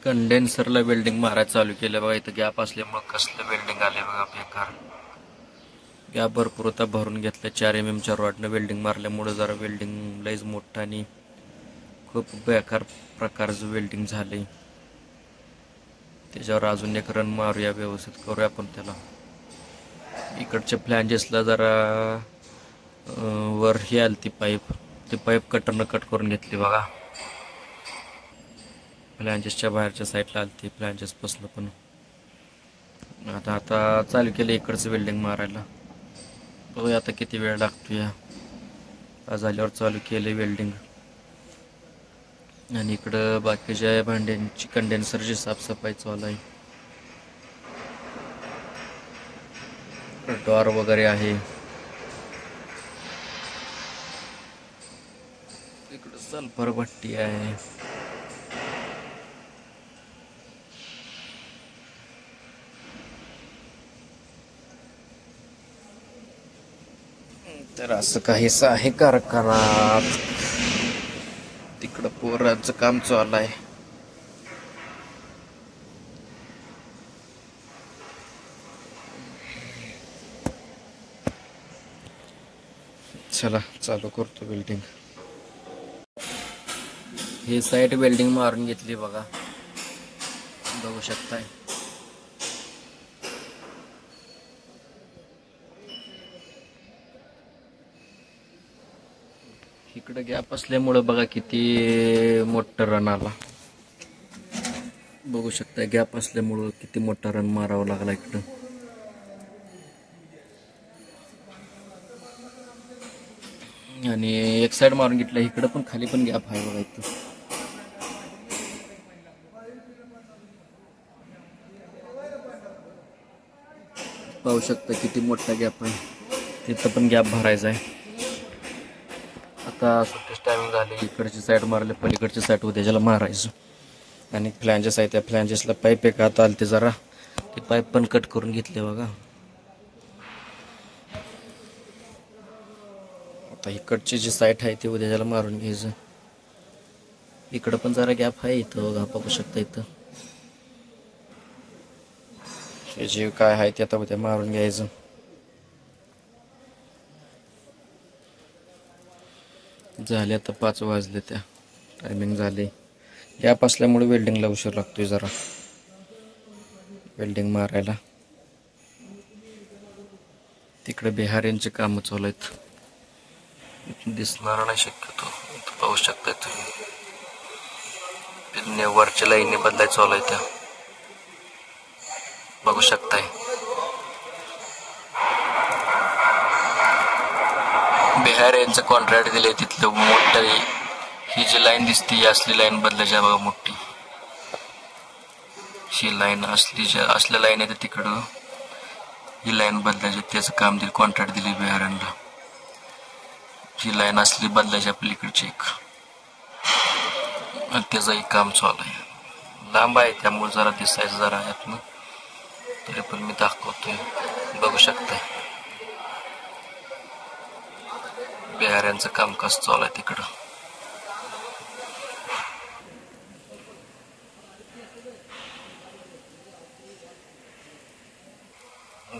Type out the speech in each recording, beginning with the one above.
कंडेन्सरला welding मारायला चालू केलं बघा. इथं गॅप असल्यामुळे कसलं वेल्डिंग आले बघा बेकार. गॅप भरपूर होता, भरून घेतलं. 4 mm रॉडनं वेल्डिंग मारल्यामुळे जरा वेल्डिंग लईच मोठं आणि खूप बेकार प्रकारचं वेल्डिंग झालंय. त्याच्यावर अजून एक रन मारूया, व्यवस्थित करूया आपण त्याला. इकडच्या फ्लॅंजेसला जरा वर ही आली ती पाईप कटरनं कट करून घेतली बघा. फ्लॅंजेसच्या बाहेरच्या साईडला आली ती फ्लॅंजेसपासून पण. आता चालू केलं इकडचं वेल्डिंग मारायला. बघूया आता किती वेळ लागतो. या झाल्यावर चालू केले वेल्डिंग. आणि इकडं बाकीच्या भांड्यांची कंडेन्सरची साफसफाई चालू आहे. डॉर वगैरे आहे. इकडं सल्फर भट्टी आहे. तर असं काहीच आहे कारखान्यात. तिकडं पोराचं काम चालू आहे. चला चालू करतो वेल्डिंग. ही साईड वेल्डिंग मारून घेतली बघा, बघू शकताय. इकडं गॅप असल्यामुळं बघा किती मोठा रन आला. बघू शकताय गॅप असल्यामुळं किती मोठा रन मारावा लागला इकडं. आणि एक साइड मारून घेतलं. इकडं पण खाली पण गॅप आहे बघा. इथं पाहू शकता किती मोठा गॅप आहे. तिथं पण गॅप भरायचा आहे. आता सुट्टीच टायमिंग झाली. इकडची साईड मारले, पलीकडची साईड उद्याच्याला मारायचं. आणि फ्लॅंजेस आहे, त्या फ्लॅंजेसला पाईप एक हात आले ते जरा ते पाईप पण कट करून घेतले बघा. आता इकडची जी साईट आहे ती उद्याच्याला मारून घ्यायचं. इकडं पण जरा गॅप आहे इथं बघा, बघू शकता. इथं हे जे काय आहे ते आता उद्या मारून घ्यायचं. झाले आता 5 वाजले, त्या टायमिंग झाले. गॅप असल्यामुळे वेल्डिंगला उशीर लागतोय जरा वेल्डिंग मारायला. तिकडे बिहारींचे काम चालू आहेत. दिसणार नाही शक्यतो. पाहू शकता तुम्ही वरच्या लाईनी बदलाय चालू आहे त्या, बघू शकताय. बिहार यांचं कॉन्ट्रॅक्ट दिले. तिथलं मोठं ही जी लाईन दिसते ही असली लाईन बदलायची बघा मोठी. ही लाईन असल्या लाईन आहे तिकडं ही लाईन बदलायची. त्याचं काम दिलं, कॉन्ट्रॅक्ट दिली बिहारांना. ही लाईन असली बदलायची आपल्याकडची एक, त्याचंही काम चालू आहे. लांब आहे त्यामुळे जरा दिसायचं जरा आहेत ना, तरी पण मी दाखवतोय, बघू शकता. बिहाऱ्यांचं काम कसं चालू आहे तिकडं.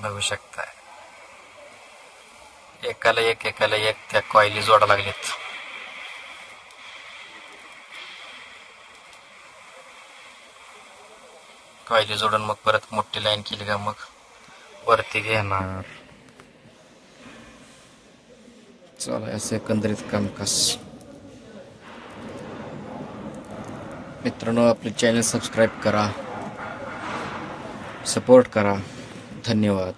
बघू शकताय एकाला एक त्या कॉइली जोडा लागलेत. कॉइली जोडून मग परत मोठी लाईन केली का मग वरती घेणार. चला असं एकंदरीत कामकाज. मित्रांनो, आपले चॅनल सबस्क्राईब करा, सपोर्ट करा. धन्यवाद.